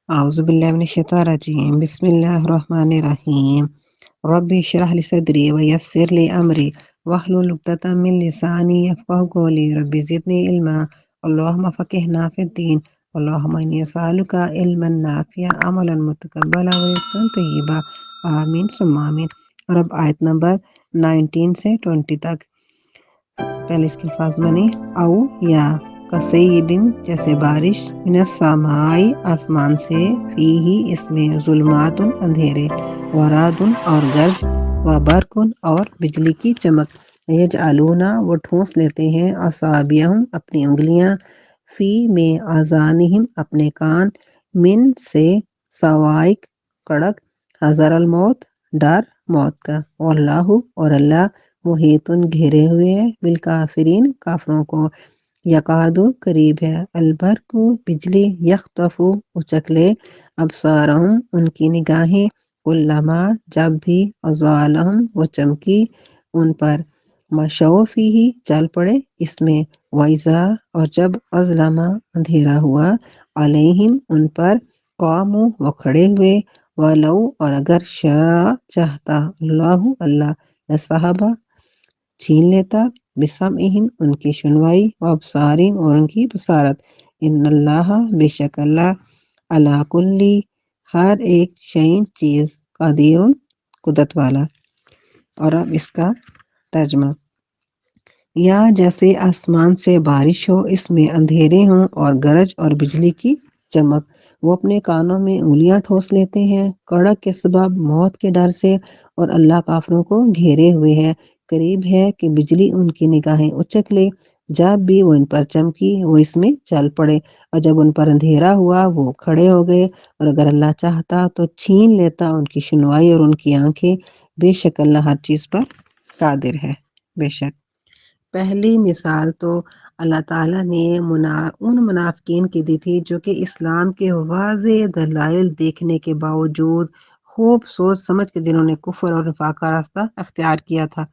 اعوذ باللہ من الشیطان الرجیم، بسم اللہ الرحمن الرحیم۔ رب اشرح لی صدری ویسر لی امری واحلل عقدۃ من لسانی یفقہوا قولی، رب زدنی علما، اللہم فقہنا فی الدین، اللہم انی اسألک علما نافعا عملا متقبلا ورزقا طیبا، آمین ثم آمین۔ اور اب آیت نمبر 19 سے 20 تک۔ پہلے اس کے الفاظ بنے او یا کسیبن جیسے بارش، من السمائی آسمان سے، فیہی اس میں، ظلمات اندھیرے، ورعد اور گرج، وبرق اور بجلی کی چمک، یجعلون وہ ٹھونس لیتے ہیں، اصابعہم اپنی انگلیاں، فی میں آذانہم اپنے کان، من سے صواعق کڑک، حذر الموت ڈر موت کا، واللہ اور اللہ محیط گھیرے ہوئے ہے، بالکافرین کافروں کو، یکاد قریب ہے، البرق بجلی، یخطف اچک لے، ابصارہم ان کی نگاہیں، کلما جب بھی، اضاءلہم وہ چمکی ان پر، مشوا فیہ چل پڑے اس میں، وَإِذَا اور جب اظلم اندھیرا ہوا، علیہم ان پر، قاموا وہ کھڑے ہوئے، ولو اور اگر شاء چاہتا، اللہ لذہب چھین لیتا، بسمعہم ان کی سنوائی، وابصارہم اور ان کی بصارت، ان اللہ بے شک اللہ، علی کل ہر ایک شیء چیز، قدیر قدرت والا۔ اور اب اس کا ترجمہ۔ یا جیسے آسمان سے بارش ہو، اس میں اندھیرے ہوں اور گرج اور بجلی کی چمک، وہ اپنے کانوں میں انگلیاں ٹھونس لیتے ہیں کڑک کے سبب، موت کے ڈر سے، اور اللہ کافروں کو گھیرے ہوئے ہے، قریب ہے کہ بجلی ان کی نگاہیں اچک لے، جب بھی وہ ان پر چمکی وہ اس میں چل پڑے، اور جب ان پر اندھیرا ہوا وہ کھڑے ہو گئے، اور اگر اللہ چاہتا تو چھین لیتا ان کی سنوائی اور ان کی آنکھیں، بے شک اللہ ہر چیز پر قادر ہے۔ بے شک پہلی مثال تو اللہ تعالیٰ نے ان منافقین کی دی تھی جو کہ اسلام کے واضح دلائل دیکھنے کے باوجود خوب سوچ سمجھ کے جنہوں نے کفر اور نفاق کا راستہ اختیار کیا تھا،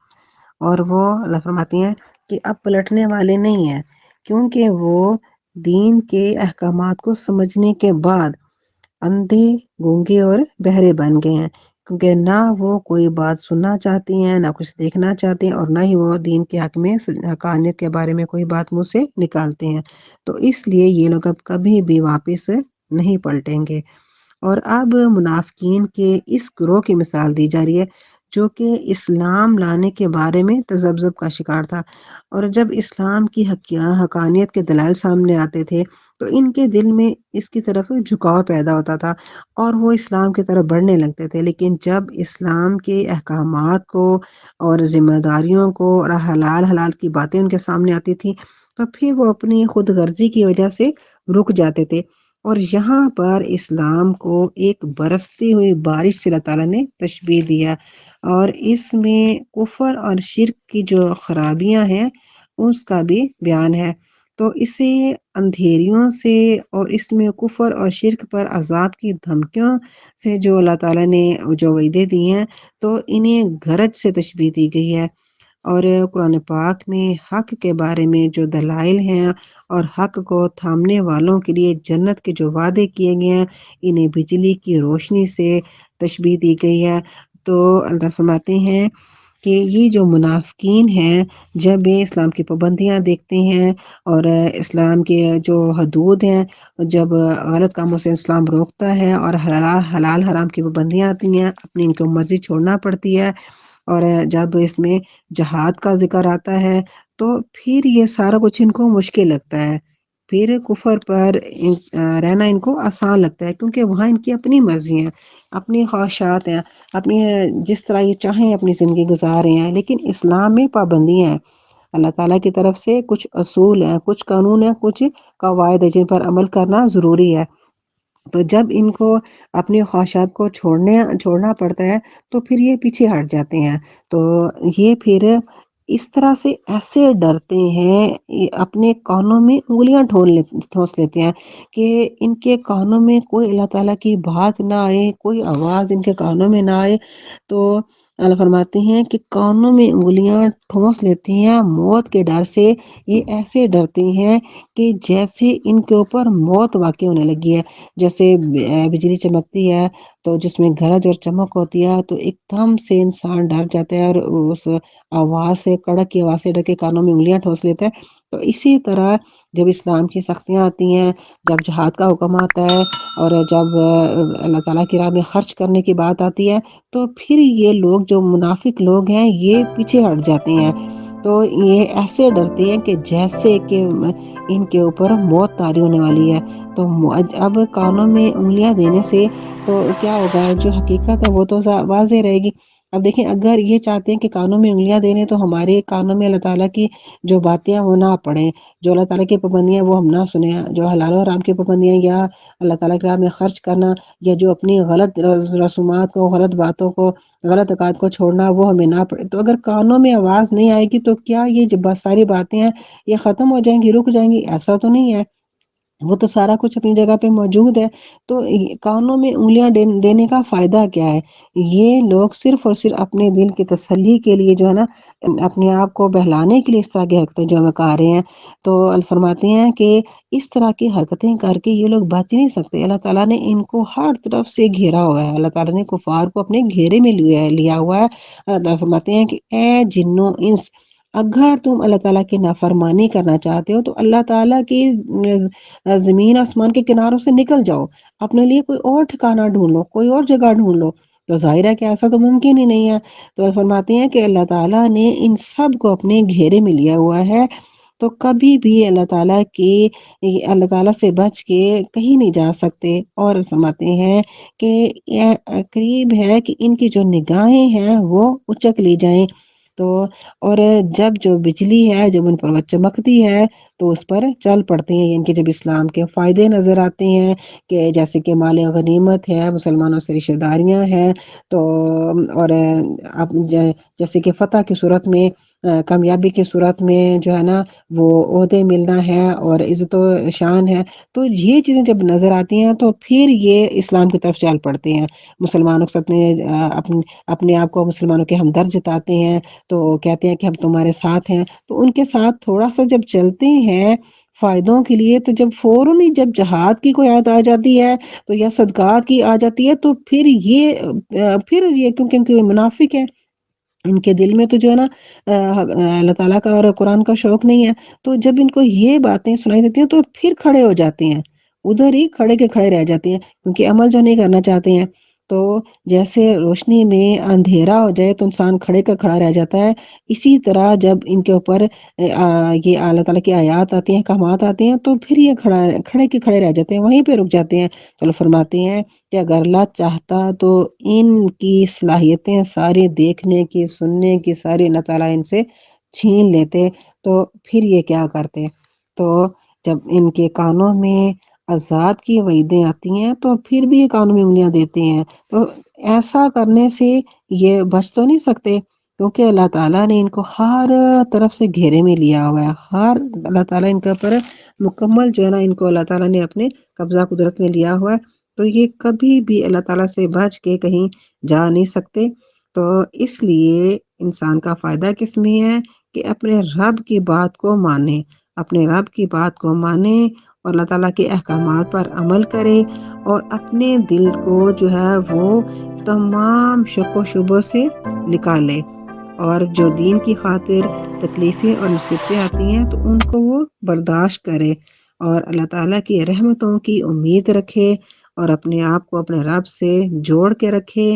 اور وہ اللہ فرماتی ہیں کہ اب پلٹنے والے نہیں ہیں، کیونکہ وہ دین کے احکامات کو سمجھنے کے بعد اندھے، گونگے اور بہرے بن گئے ہیں، کیونکہ نہ وہ کوئی بات سننا چاہتی ہیں، نہ کچھ دیکھنا چاہتے ہیں، اور نہ ہی وہ دین کے حق میں حقانیت کے بارے میں کوئی بات منہ سے نکالتے ہیں، تو اس لیے یہ لوگ اب کبھی بھی واپس نہیں پلٹیں گے۔ اور اب منافقین کے اس گروہ کی مثال دی جا رہی ہے جو کہ اسلام لانے کے بارے میں تذبذب کا شکار تھا، اور جب اسلام کی حقانیت کے دلائل سامنے آتے تھے تو ان کے دل میں اس کی طرف جھکاؤ پیدا ہوتا تھا اور وہ اسلام کی طرف بڑھنے لگتے تھے، لیکن جب اسلام کے احکامات کو اور ذمہ داریوں کو اور حلال کی باتیں ان کے سامنے آتی تھی تو پھر وہ اپنی خود غرضی کی وجہ سے رک جاتے تھے، اور یہاں پر اسلام کو ایک برستی ہوئی بارش سے اللہ تعالیٰ نے تشبیہ دیا، اور اس میں کفر اور شرک کی جو خرابیاں ہیں اس کا بھی بیان ہے، تو اسے اندھیریوں سے اور اس میں کفر اور شرک پر عذاب کی دھمکیوں سے جو اللہ تعالیٰ نے جو وعدے دی ہیں تو انہیں گرج سے تشبیہ دی گئی ہے، اور قرآن پاک میں حق کے بارے میں جو دلائل ہیں اور حق کو تھامنے والوں کے لیے جنت کے جو وعدے کیے گئے ہیں انہیں بجلی کی روشنی سے تشبیہ دی گئی ہے۔ تو اللہ فرماتے ہیں کہ یہ جو منافقین ہیں جب یہ اسلام کی پابندیاں دیکھتے ہیں اور اسلام کے جو حدود ہیں، جب غلط کاموں سے اسلام روکتا ہے اور حلال حرام کی پابندیاں آتی ہیں، اپنی ان کو مرضی چھوڑنا پڑتی ہے، اور جب اس میں جہاد کا ذکر آتا ہے تو پھر یہ سارا کچھ ان کو مشکل لگتا ہے، پھر کفر پر رہنا ان کو آسان لگتا ہے، کیونکہ وہاں ان کی اپنی مرضی ہیں، اپنی خواہشات ہیں، اپنی جس طرح یہ چاہیں اپنی زندگی گزار رہے ہیں، لیکن اسلام میں پابندیاں ہیں، اللہ تعالیٰ کی طرف سے کچھ اصول ہیں، کچھ قانون ہیں، کچھ قواعد ہیں جن پر عمل کرنا ضروری ہے، تو جب ان کو اپنی خواہشات کو چھوڑنا پڑتا ہے تو پھر یہ پیچھے ہٹ جاتے ہیں، تو یہ پھر اس طرح سے ایسے ڈرتے ہیں، اپنے کانوں میں انگلیاں ٹھونس لیتے ہیں کہ ان کے کانوں میں کوئی اللہ تعالیٰ کی بات نہ آئے، کوئی آواز ان کے کانوں میں نہ آئے، تو اللہ فرماتے ہیں کہ کانوں میں انگلیاں ٹھونس لیتی ہیں موت کے ڈر سے، یہ ایسے ڈرتی ہیں کہ جیسے ان کے اوپر موت واقع ہونے لگی ہے۔ جیسے بجلی چمکتی ہے تو جس میں گرج اور چمک ہوتی ہے تو ایک دم سے انسان ڈر جاتا ہے اور اس آواز سے، کڑک کی آواز سے ڈر کے کانوں میں انگلیاں ٹھونس لیتا ہے۔ تو اسی طرح جب اسلام کی سختیاں آتی ہیں، جب جہاد کا حکم آتا ہے اور جب اللہ تعالیٰ کی راہ میں خرچ کرنے کی بات آتی ہے تو پھر یہ لوگ جو منافق لوگ ہیں یہ پیچھے ہٹ جاتے ہیں۔ تو یہ ایسے ڈرتے ہیں کہ جیسے کہ ان کے اوپر موت طاری ہونے والی ہے۔ تو اب کانوں میں انگلیاں دینے سے تو کیا ہوگا، جو حقیقت ہے وہ تو واضح رہے گی۔ اب دیکھیں، اگر یہ چاہتے ہیں کہ کانوں میں انگلیاں دینے تو ہمارے کانوں میں اللہ تعالیٰ کی جو باتیں ہیں وہ نہ پڑیں، جو اللہ تعالیٰ کی پابندیاں وہ ہم نہ سنیں، جو حلال و حرام کی پابندیاں یا اللہ تعالیٰ کی راہ میں خرچ کرنا یا جو اپنی غلط رسومات کو، غلط باتوں کو، غلط عقائد کو چھوڑنا وہ ہمیں نہ پڑے۔ تو اگر کانوں میں آواز نہیں آئے گی تو کیا یہ جو ساری باتیں ہیں یہ ختم ہو جائیں گی، رک جائیں گی؟ ایسا تو نہیں ہے، وہ تو سارا کچھ اپنی جگہ پہ موجود ہے۔ تو کانوں میں انگلیاں دینے کا فائدہ کیا ہے؟ یہ لوگ صرف اور صرف اپنے دل کی تسلی کے لیے جو ہے نا، اپنے آپ کو بہلانے کے لیے اس طرح کی حرکتیں جو ہمیں کہا رہے ہیں۔ تو اللہ فرماتے ہیں کہ اس طرح کی حرکتیں کر کے یہ لوگ بچ نہیں سکتے، اللہ تعالیٰ نے ان کو ہر طرف سے گھیرا ہوا ہے، اللہ تعالیٰ نے کفار کو اپنے گھیرے میں لیا ہوا ہے۔ اللہ تعالیٰ فرماتے ہیں کہ اے جنو انس، اگر تم اللہ تعالیٰ کی نافرمانی کرنا چاہتے ہو تو اللہ تعالیٰ کی زمین آسمان کے کناروں سے نکل جاؤ، اپنے لیے کوئی اور ٹھکانہ ڈھونڈ لو، کوئی اور جگہ ڈھونڈ لو۔ تو ظاہر ہے کہ ایسا تو ممکن ہی نہیں ہے۔ تو فرماتے ہیں کہ اللہ تعالیٰ نے ان سب کو اپنے گھیرے میں لیا ہوا ہے، تو کبھی بھی اللہ تعالیٰ سے بچ کے کہیں نہیں جا سکتے۔ اور فرماتے ہیں کہ یہ قریب ہے کہ ان کی جو نگاہیں ہیں وہ اچک لی جائیں۔ تو اور جب جو بجلی ہے جب ان پر وہ چمکتی ہے تو اس پر چل پڑتے ہیں، ان کے جب اسلام کے فائدے نظر آتے ہیں کہ جیسے کہ مال غنیمت ہے، مسلمانوں سے رشتہ داریاں ہیں، تو اور جیسے کہ فتح کی صورت میں، کامیابی کی صورت میں جو ہے نا وہ عہدے ملنا ہے اور عزت و شان ہے، تو یہ چیزیں جب نظر آتی ہیں تو پھر یہ اسلام کی طرف چل پڑتے ہیں۔ مسلمانوں کے اپنے آپ کو مسلمانوں کے ہمدرد جتاتے ہیں، تو کہتے ہیں کہ ہم تمہارے ساتھ ہیں۔ تو ان کے ساتھ تھوڑا سا جب چلتے ہیں فائدوں کے لیے، تو جب فوراً ہی جب جہاد کی کوئی آیت آ جاتی ہے تو یا صدقات کی آ جاتی ہے تو پھر یہ کیونکہ منافق ہے، ان کے دل میں تو جو ہے نا اللہ تعالیٰ کا اور قرآن کا شوق نہیں ہے۔ تو جب ان کو یہ باتیں سنائی دیتی ہیں تو پھر کھڑے ہو جاتے ہیں، ادھر ہی کھڑے کے کھڑے رہ جاتے ہیں، کیونکہ عمل جو نہیں کرنا چاہتے ہیں۔ تو جیسے روشنی میں اندھیرا ہو جائے تو انسان کھڑے کا کھڑا رہ جاتا ہے، اسی طرح جب ان کے اوپر یہ اللہ تعالیٰ کی آیات آتی ہیں، احکامات آتے ہیں تو پھر یہ کھڑے کے کھڑے رہ جاتے ہیں، وہیں پہ رک جاتے ہیں۔ تو اللہ فرماتے ہیں کہ اگر اللہ چاہتا تو ان کی صلاحیتیں ساری، دیکھنے کی، سننے کی ساری، اللہ تعالیٰ ان سے چھین لیتے، تو پھر یہ کیا کرتے؟ تو جب ان کے کانوں میں عذاب کی وعیدیں آتی ہیں تو پھر بھی یہ کانوں میں انگلیاں دیتے ہیں۔ تو ایسا کرنے سے یہ بچ تو نہیں سکتے، کیونکہ اللہ تعالیٰ نے ان کو ہر طرف سے گھیرے میں لیا ہوا ہے، اللہ تعالیٰ ان کے اوپر مکمل جو ہے نا، ان کو اللہ تعالیٰ نے اپنے قبضہ قدرت میں لیا ہوا ہے، تو یہ کبھی بھی اللہ تعالیٰ سے بچ کے کہیں جا نہیں سکتے۔ تو اس لیے انسان کا فائدہ کس میں ہے کہ اپنے رب کی بات کو مانے، اپنے رب کی بات کو مانے اور اللہ تعالیٰ کے احکامات پر عمل کرے، اور اپنے دل کو جو ہے وہ تمام شک و شبہ سے نکالے، اور جو دین کی خاطر تکلیفیں اور مصیبتیں آتی ہیں تو ان کو وہ برداشت کرے، اور اللہ تعالیٰ کی رحمتوں کی امید رکھے، اور اپنے آپ کو اپنے رب سے جوڑ کے رکھے،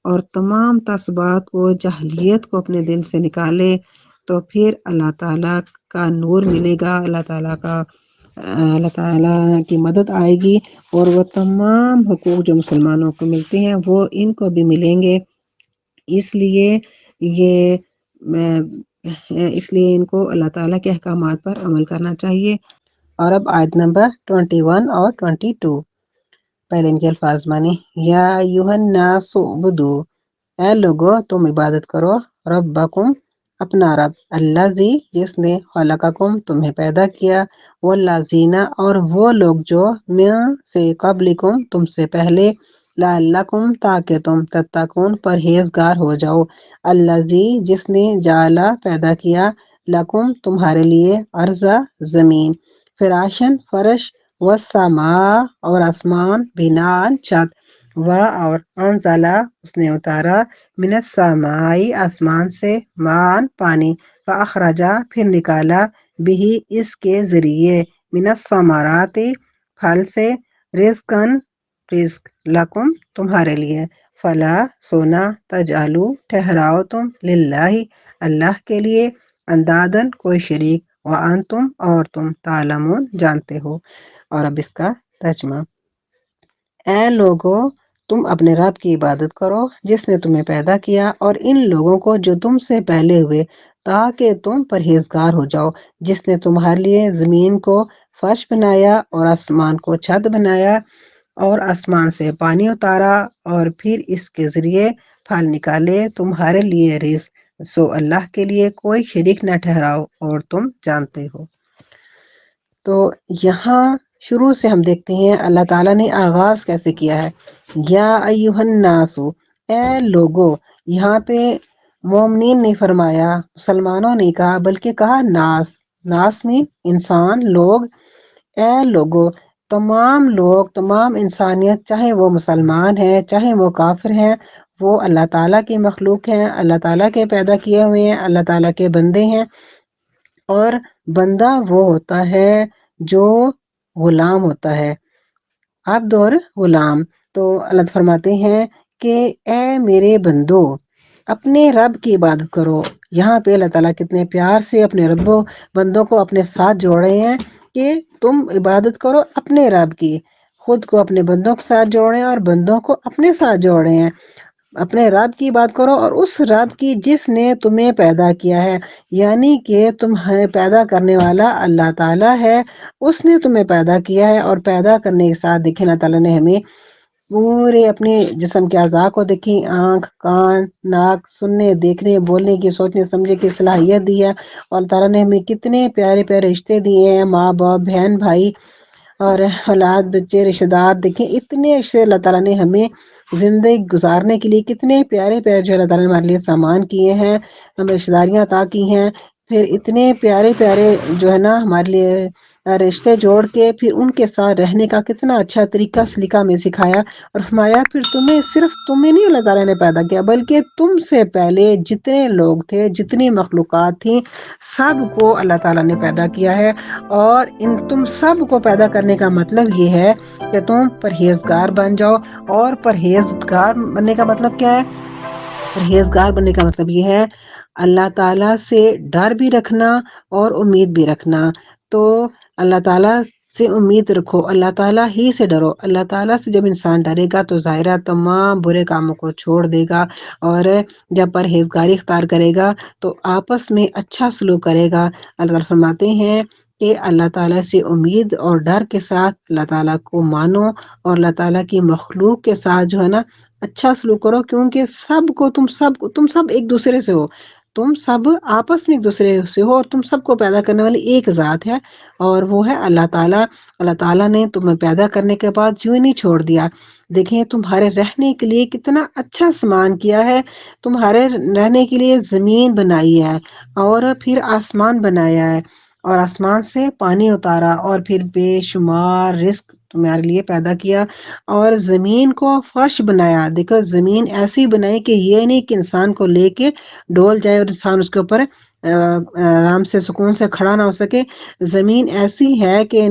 اور تمام تعصبات کو، جاہلیت کو اپنے دل سے نکالے، تو پھر اللہ تعالیٰ کا نور ملے گا، اللہ تعالیٰ کی مدد آئے گی، اور وہ تمام حقوق جو مسلمانوں کو ملتے ہیں وہ ان کو بھی ملیں گے۔ اس لیے یہ اس لیے ان کو اللہ تعالیٰ کے احکامات پر عمل کرنا چاہیے۔ اور اب آیت نمبر 21 اور 22، پہلے ان کے الفاظ مانی۔ یا ایھا الناس اعبدوا، اے لوگو تم عبادت کرو، ربکم اپنا رب، الذی جس نے، خلقکم تمہیں پیدا کیا، والذین اور وہ لوگ جو، من سے قبلکم تم سے پہلے، لعلکم تاکہ تم تتقون پرہیزگار ہو جاؤ، الذی جس نے جعلا پیدا کیا، لکم تمہارے لیے، ارضا زمین، فراشن فرش، والسماء اور آسمان، بنان چھت، اور انزلہ اس نے اتارا، من السماء آسمان سے، مان پانی، فاخرجا پھر نکالا، بھی اس کے ذریعے، من الثمرات پھل سے، رزقن رزق، لکم تمہارے لیے، فلا سونا تجعلو ٹھہراؤ تم، للہ اللہ کے لیے، اندادن کوئی شریک، وانتم اور تم تعلمون جانتے ہو۔ اور اب اس کا ترجمہ۔ اے لوگو، تم اپنے رب کی عبادت کرو جس نے تمہیں پیدا کیا اور ان لوگوں کو جو تم سے پہلے ہوئے، تاکہ تم پرہیزگار ہو جاؤ، جس نے تمہارے لیے زمین کو فرش بنایا اور آسمان کو چھت بنایا اور آسمان سے پانی اتارا اور پھر اس کے ذریعے پھل نکالے تمہارے لیے رزق، سو اللہ کے لیے کوئی شریک نہ ٹھہراؤ اور تم جانتے ہو۔ تو یہاں شروع سے ہم دیکھتے ہیں اللہ تعالیٰ نے آغاز کیسے کیا ہے۔ یا ایہا الناس، اے لوگو، یہاں پہ مومنین نہیں فرمایا، مسلمانوں نہیں کہا، بلکہ کہا ناس، ناس میں انسان، لوگ، اے لوگو، تمام لوگ، تمام انسانیت، چاہے وہ مسلمان ہیں چاہے وہ کافر ہیں، وہ اللہ تعالیٰ کی مخلوق ہیں، اللہ تعالیٰ کے پیدا کیے ہوئے ہیں، اللہ تعالیٰ کے بندے ہیں، اور بندہ وہ ہوتا ہے جو غلام ہوتا ہے، عبد اور غلام۔ تو اللہ فرماتے ہیں کہ اے میرے بندو، اپنے رب کی عبادت کرو۔ یہاں پہ اللہ تعالیٰ کتنے پیار سے اپنے رب و بندوں کو اپنے ساتھ جوڑے ہیں کہ تم عبادت کرو اپنے رب کی، خود کو اپنے بندوں کے ساتھ جوڑے ہیں اور بندوں کو اپنے ساتھ جوڑے ہیں، اپنے رب کی بات کرو اور اس رب کی جس نے تمہیں پیدا کیا ہے، یعنی کہ تمہیں پیدا کرنے والا اللہ تعالیٰ ہے، اس نے تمہیں پیدا کیا ہے۔ اور پیدا کرنے کے ساتھ دیکھیں اللہ تعالیٰ نے ہمیں پورے اپنے جسم کے اعضاء کو دیکھیں، آنکھ، کان، ناک، سننے، دیکھنے، بولنے کی، سوچنے سمجھنے کی صلاحیت دی ہے، اور اللہ تعالیٰ نے ہمیں کتنے پیارے پیارے رشتے دیے ہیں، ماں باپ، بہن بھائی اور اولاد، بچے، رشتے دار، دیکھیں اتنے رشتے اللہ تعالیٰ نے ہمیں زندگی گزارنے کے لیے کتنے پیارے پیارے جو اللہ تعالیٰ نے ہمارے لیے سامان کیے ہیں، ہمیں رشتے داریاں عطا کی ہیں، پھر اتنے پیارے پیارے جو ہے نا ہمارے لیے رشتے جوڑ کے پھر ان کے ساتھ رہنے کا کتنا اچھا طریقہ سلیقہ میں سکھایا، اور فرمایا پھر تمہیں، صرف تمہیں نہیں اللہ تعالیٰ نے پیدا کیا بلکہ تم سے پہلے جتنے لوگ تھے، جتنی مخلوقات تھیں، سب کو اللہ تعالیٰ نے پیدا کیا ہے۔ اور ان تم سب کو پیدا کرنے کا مطلب یہ ہے کہ تم پرہیزگار بن جاؤ، اور پرہیزگار بننے کا مطلب کیا ہے؟ پرہیزگار بننے کا مطلب یہ ہے اللہ تعالیٰ سے ڈر بھی رکھنا اور امید بھی رکھنا۔ تو اللہ تعالیٰ سے امید رکھو، اللہ تعالیٰ ہی سے ڈرو۔ اللہ تعالیٰ سے جب انسان ڈرے گا تو ظاہرہ تمام برے کاموں کو چھوڑ دے گا، اور جب پرہیزگاری اختیار کرے گا تو آپس میں اچھا سلوک کرے گا۔ اللہ تعالیٰ فرماتے ہیں کہ اللہ تعالیٰ سے امید اور ڈر کے ساتھ اللہ تعالیٰ کو مانو، اور اللہ تعالیٰ کی مخلوق کے ساتھ جو ہے نا اچھا سلوک کرو، کیونکہ تم سب ایک دوسرے سے ہو، تم سب آپس میں ایک دوسرے سے ہو، اور تم سب کو پیدا کرنے والی ایک ذات ہے، اور وہ ہے اللہ تعالیٰ۔ اللہ تعالیٰ نے تمہیں پیدا کرنے کے بعد یوں ہی نہیں چھوڑ دیا، دیکھیں تمہارے رہنے کے لیے کتنا اچھا سامان کیا ہے، تمہارے رہنے کے لیے زمین بنائی ہے، اور پھر آسمان بنایا ہے، اور آسمان سے پانی اتارا، اور پھر بے شمار رزق تمہارے لیے پیدا کیا، اور زمین کو فرش بنایا۔ دیکھو زمین ایسی بنائی کہ یہ نہیں کہ انسان کو لے کے ڈول جائے اور انسان اس کے اوپر آرام سے سکون سے کھڑا نہ ہو سکے۔ زمین ایسی ہے کہ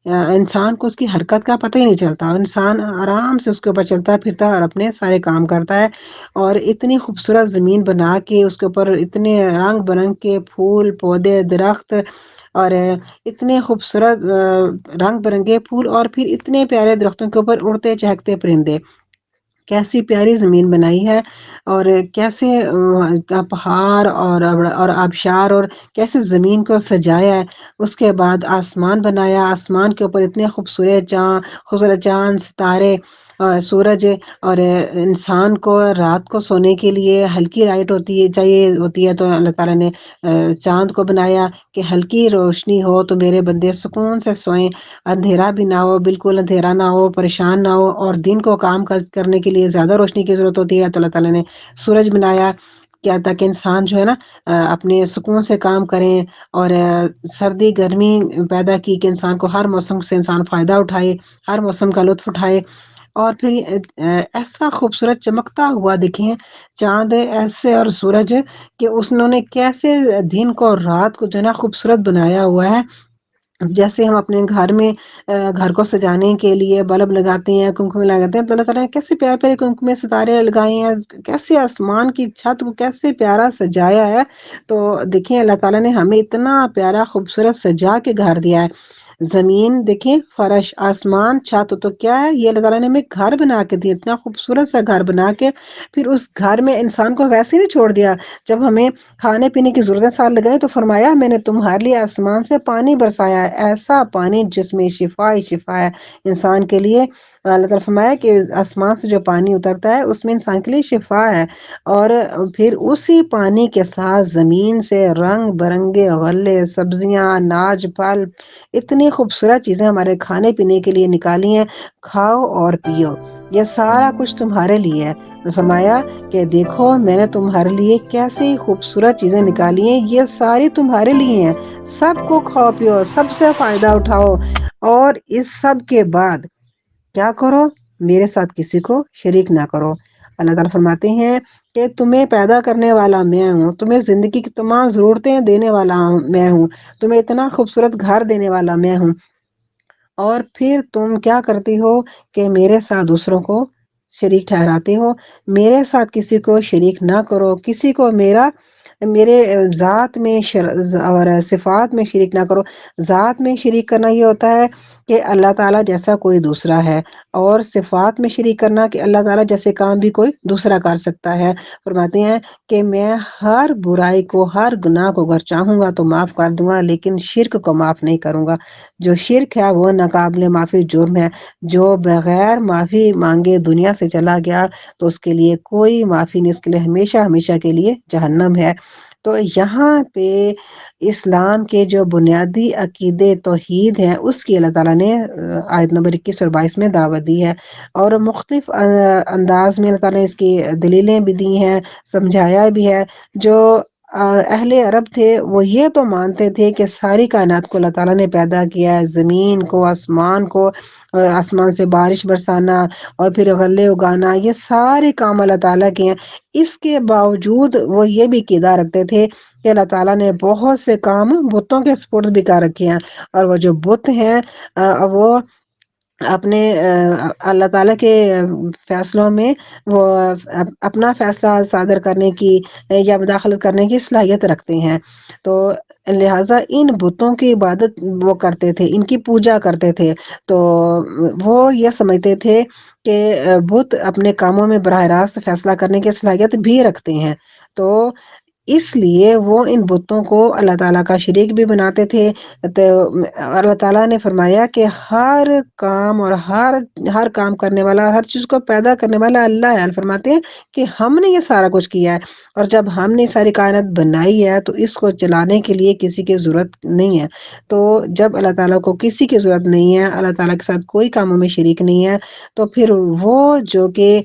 انسان کو اس کی حرکت کا پتہ ہی نہیں چلتا، انسان آرام سے اس کے اوپر چلتا پھرتا اور اپنے سارے کام کرتا ہے۔ اور اتنی خوبصورت زمین بنا کے اس کے اوپر اتنے رنگ برنگ کے پھول، پودے، درخت، اور اتنے خوبصورت رنگ برنگے پھول، اور پھر اتنے پیارے درختوں کے اوپر اڑتے چہکتے پرندے، کیسی پیاری زمین بنائی ہے، اور کیسے پہاڑ اور آبشار، اور کیسے زمین کو سجایا ہے۔ اس کے بعد آسمان بنایا، آسمان کے اوپر اتنے خوبصورت چاند ستارے، سورج اور انسان کو رات کو سونے کے لیے ہلکی لائٹ ہوتی ہے تو اللہ تعالیٰ نے چاند کو بنایا کہ ہلکی روشنی ہو تو میرے بندے سکون سے سوئیں، اندھیرا بھی نہ ہو، بالکل اندھیرا نہ ہو، پریشان نہ ہو، اور دن کو کام کاج کرنے کے لیے زیادہ روشنی کی ضرورت ہوتی ہے تو اللہ تعالیٰ نے سورج بنایا کیا تاکہ انسان جو ہے نا اپنے سکون سے کام کریں، اور سردی گرمی پیدا کی کہ انسان کو ہر موسم سے انسان فائدہ اٹھائے، ہر موسم کا لطف اٹھائے۔ اور پھر ایسا خوبصورت چمکتا ہوا دیکھیں چاند ایسے اور سورج کہ انہوں نے کیسے دن کو اور رات کو جو ہے نا خوبصورت بنایا ہوا ہے۔ جیسے ہم اپنے گھر میں گھر کو سجانے کے لیے بلب لگاتے ہیں، کمکم لگاتے ہیں، تو اللہ تعالیٰ نے کیسے پیارے پیارے کمکم ستارے لگائے ہیں، کیسے آسمان کی چھت کو کیسے پیارا سجایا ہے۔ تو دیکھیں اللہ تعالیٰ نے ہمیں اتنا پیارا خوبصورت سجا کے گھر دیا ہے۔ زمین دیکھیں، فرش، آسمان، چھت، تو کیا ہے یہ اللہ تعالیٰ نے ہمیں گھر بنا کے دیا، اتنا خوبصورت سا گھر بنا کے پھر اس گھر میں انسان کو ویسے نہیں چھوڑ دیا۔ جب ہمیں کھانے پینے کی ضرورت سال لگائے تو فرمایا میں نے تمہارے لیے آسمان سے پانی برسایا ہے، ایسا پانی جس میں شفا ہی شفا ہے انسان کے لیے۔ اللہ تعالیٰ فرمایا کہ آسمان سے جو پانی اترتا ہے اس میں انسان کے لیے شفا ہے، اور پھر اسی پانی کے ساتھ زمین سے رنگ برنگے غلے، سبزیاں، اناج، پھل، اتنی خوبصورت چیزیں ہمارے کھانے پینے کے لیے نکالی ہیں، کھاؤ اور پیو، یہ سارا کچھ تمہارے لیے ہے۔ فرمایا کہ دیکھو میں نے تمہارے لیے کیسی خوبصورت چیزیں نکالی ہیں، یہ ساری تمہارے لیے ہیں، سب کو کھاؤ پیو، سب سے فائدہ اٹھاؤ، اور اس سب کے بعد کیا کرو، میرے ساتھ کسی کو شریک نہ کرو۔ اللہ تعالیٰ فرماتے ہیں کہ تمہیں پیدا کرنے والا میں ہوں، تمہیں زندگی کی تمام ضرورتیں دینے والا میں ہوں، تمہیں اتنا خوبصورت گھر دینے والا میں ہوں، اور پھر تم کیا کرتی ہو کہ میرے ساتھ دوسروں کو شریک ٹھہراتے ہو۔ میرے ساتھ کسی کو شریک نہ کرو، کسی کو میرے ذات میں اور صفات میں شریک نہ کرو۔ ذات میں شریک کرنا یہ ہوتا ہے کہ اللہ تعالیٰ جیسا کوئی دوسرا ہے، اور صفات میں شریک کرنا کہ اللہ تعالیٰ جیسے کام بھی کوئی دوسرا کر سکتا ہے۔ فرماتے ہیں کہ میں ہر برائی کو، ہر گناہ کو اگر چاہوں گا تو معاف کر دوں گا، لیکن شرک کو معاف نہیں کروں گا۔ جو شرک ہے وہ ناقابل معافی جرم ہے، جو بغیر معافی مانگے دنیا سے چلا گیا تو اس کے لیے کوئی معافی نہیں، اس کے لیے ہمیشہ ہمیشہ کے لیے جہنم ہے۔ تو یہاں پہ اسلام کے جو بنیادی عقیدے توحید ہیں اس کی اللہ تعالیٰ نے آیت نمبر 21 اور 22 میں دعوت دی ہے، اور مختلف انداز میں اللہ تعالیٰ نے اس کی دلیلیں بھی دی ہیں، سمجھایا بھی ہے۔ جو اہل عرب تھے وہ یہ تو مانتے تھے کہ ساری کائنات کو اللہ تعالیٰ نے پیدا کیا ہے، زمین کو، آسمان کو، آسمان سے بارش برسانا اور پھر غلے اگانا، یہ سارے کام اللہ تعالیٰ کے ہیں۔ اس کے باوجود وہ یہ بھی عقیدہ رکھتے تھے کہ اللہ تعالیٰ نے بہت سے کام بتوں کے سپرد بھی کر رکھے ہیں، اور وہ جو بت ہیں وہ اپنے اللہ تعالیٰ کے فیصلوں میں وہ اپنا فیصلہ صادر کرنے کی یا مداخلت کرنے کی صلاحیت رکھتے ہیں، تو لہٰذا ان بتوں کی عبادت وہ کرتے تھے، ان کی پوجا کرتے تھے۔ تو وہ یہ سمجھتے تھے کہ بت اپنے کاموں میں براہ راست فیصلہ کرنے کی صلاحیت بھی رکھتے ہیں، تو اس لیے وہ ان بتوں کو اللہ تعالیٰ کا شریک بھی بناتے تھے۔ تو اللہ تعالیٰ نے فرمایا کہ ہر کام اور ہر کام کرنے والا، ہر چیز کو پیدا کرنے والا اللہ ہے۔ فرماتے ہیں کہ ہم نے یہ سارا کچھ کیا ہے، اور جب ہم نے ساری کائنات بنائی ہے تو اس کو چلانے کے لیے کسی کی ضرورت نہیں ہے۔ تو جب اللہ تعالیٰ کو کسی کی ضرورت نہیں ہے، اللہ تعالیٰ کے ساتھ کوئی کاموں میں شریک نہیں ہے، تو پھر وہ جو کہ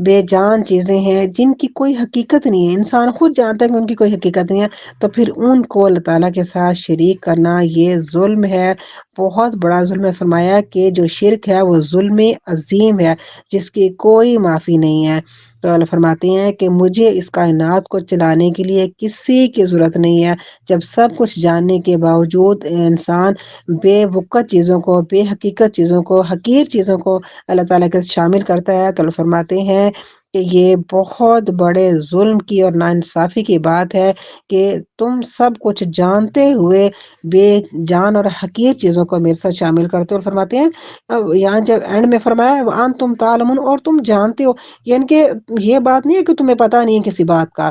بے جان چیزیں ہیں جن کی کوئی حقیقت نہیں ہے، انسان خود جانتا ہے کہ ان کی کوئی حقیقت نہیں ہے، تو پھر ان کو اللہ تعالیٰ کے ساتھ شریک کرنا یہ ظلم ہے، بہت بڑا ظلم ہے۔ فرمایا کہ جو شرک ہے وہ ظلم عظیم ہے جس کی کوئی معافی نہیں ہے۔ تو اللہ فرماتے ہیں کہ مجھے اس کائنات کو چلانے کے لیے کسی کی ضرورت نہیں ہے۔ جب سب کچھ جاننے کے باوجود انسان بے وقت چیزوں کو، بے حقیقت چیزوں کو، حقیر چیزوں کو اللہ تعالیٰ کے شامل کرتا ہے، تو اللہ فرماتے ہیں کہ یہ بہت بڑے ظلم کی اور ناانصافی کی بات ہے کہ تم سب کچھ جانتے ہوئے بے جان اور حقیر چیزوں کو میرے ساتھ شامل کرتے ہو۔ اور فرماتے ہیں یہاں جب اینڈ میں فرمایا وَأَنْتُمْ تم تعلمون، اور تم جانتے ہو، یعنی کہ یہ بات نہیں ہے کہ تمہیں پتہ نہیں ہے کسی بات کا،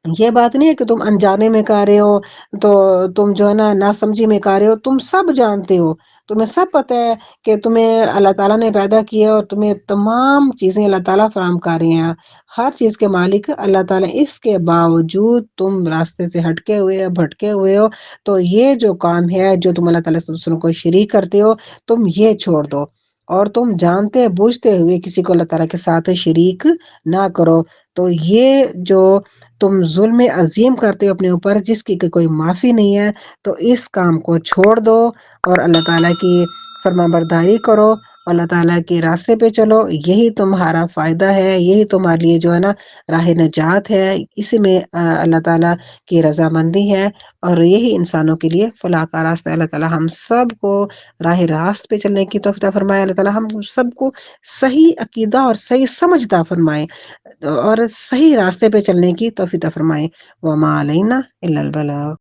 یہ بات نہیں ہے کہ تم انجانے میں کر رہے ہو، تو تم جو ہے نا ناسمجھی میں کر رہے ہو، تم سب جانتے ہو، تمہیں سب پتہ ہے کہ تمہیں اللہ تعالیٰ نے پیدا کیا اور تمہیں تمام چیزیں اللہ تعالیٰ فراہم کر رہی ہیں، ہر چیز کے مالک اللہ تعالیٰ، اس کے باوجود تم راستے سے ہٹکے ہوئے ہو، بھٹکے ہوئے ہو، تو یہ جو کام ہے جو تم اللہ تعالیٰ سے دوسروں کو شریک کرتے ہو، تم یہ چھوڑ دو، اور تم جانتے بوجھتے ہوئے کسی کو اللہ تعالیٰ کے ساتھ شریک نہ کرو۔ تو یہ جو تم ظلم عظیم کرتے ہو اپنے اوپر، جس کی کہ کوئی معافی نہیں ہے، تو اس کام کو چھوڑ دو اور اللہ تعالیٰ کی فرما برداری کرو، اللہ تعالیٰ کے راستے پہ چلو، یہی تمہارا فائدہ ہے، یہی تمہارے لیے جو ہے نا راہ نجات ہے، اسی میں اللہ تعالیٰ کی رضامندی ہے، اور یہی انسانوں کے لیے فلاح کا راستہ ہے۔ اللہ تعالیٰ ہم سب کو راہ راست پہ چلنے کی توفیق عطا فرمائے، اللہ تعالیٰ ہم سب کو صحیح عقیدہ اور صحیح سمجھ عطا فرمائے، اور صحیح راستے پہ چلنے کی توفیق عطا فرمائے۔ وما علینا الا البلاغ۔